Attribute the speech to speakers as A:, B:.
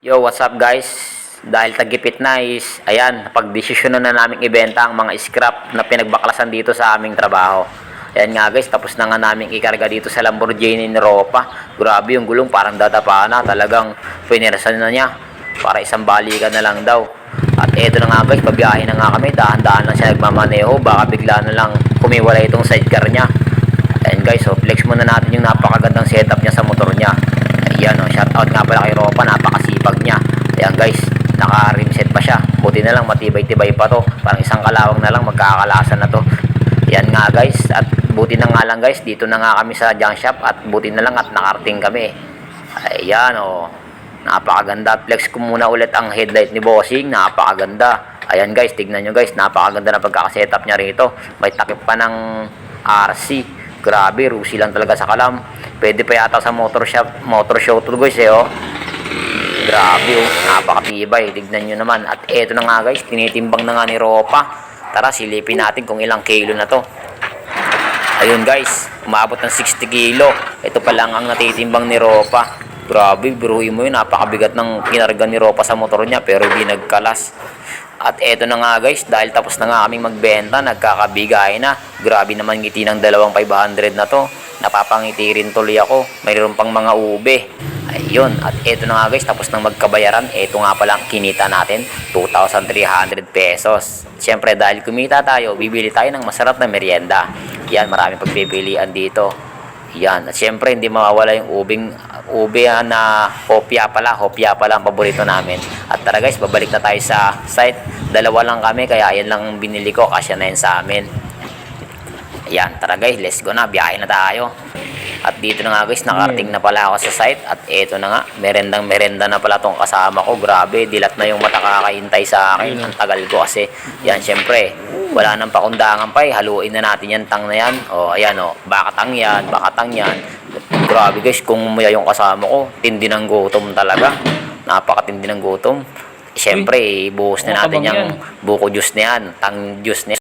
A: Yo, what's up guys? Dahil tagipit na is, ayan, napagdesisyon na naming ibenta ang mga scrap na pinagbaklasan dito sa aming trabaho. Ayan nga guys, tapos na nga naming ikarga dito sa Lamborghini ni Ropa. Grabe yung gulong, parang dadapa na. Talagang pinirasan na niya. Para isang balikan na lang daw. At eto na nga guys, pabiyahe na nga kami. Dahan-dahan lang siya nagmamaneho. Baka bigla na lang kumiwala itong sidecar niya. Ayan guys, so flex muna natin yung napakagandang setup niya sa motor niya. Ayan o, shoutout nga pala kay Ropa, napakasipag niya. Ayan guys, naka-rimset pa siya. Buti na lang, matibay-tibay pa to. Parang isang kalawang na lang, magkakalasan na to. Ayan nga guys, at buti na nga lang guys, dito na nga kami sa junk shop. At buti na lang at nakarating kami. Ayan o, napakaganda. Flex ko muna ulit ang headlight ni Bossing, napakaganda. Ayan guys, tignan nyo guys, napakaganda na pagkakasetup niya rito. May takip pa ng RC. Grabe, rusi lang talaga sa kalam. Pwede pa yata sa motor show to guys oh. Grabe oh, napakatibay. Tignan nyo naman. At eto na nga guys, tinitimbang na nga ni Ropa. Tara, silipin natin kung ilang kilo na to. Ayun guys, umabot ng 60 kilo. Ito pa lang ang natitimbang ni Ropa. Grabe, biruin mo yun, napakabigat ng kinarga ni Ropa sa motor niya pero hindi nagkalas. At eto na nga guys, dahil tapos na nga kaming magbenta, nagkakabigay na. Grabe naman ngiti ng 2,500 na to. Napapangiti rin tuloy ako. Mayroon pang mga ube. Ayun, at eto na nga guys, tapos nang magkabayaran, eto nga pala ang kinita natin, 2,300 pesos. Siyempre dahil kumita tayo, bibili tayo ng masarap na merienda. Yan, maraming pagpipilian dito. Yan, at siyempre hindi mawawala yung ube na hopya pala ang paborito namin. At tara guys, babalik na tayo sa site. Dalawa lang kami, kaya yan lang binili ko, kasya na yan sa amin. Yan, tara guys, let's go na, biyahe na tayo. At dito na nga guys, nakarating na pala ako sa site. At eto na nga, merenda na pala tong kasama ko. Grabe, dilat na yung mata kakahintay sa akin. Ang tagal ko kasi, yan syempre, wala nang pakundangan pa eh. Haluin na natin yan, tang na yan. O, ayan o, bakatang yan. Grabe guys, kung umuya yung kasama ko, tindi ng gutom talaga. Napakatindi ng gutom. Siyempre, buhos na natin yung buko juice na yan, tang juice na yan.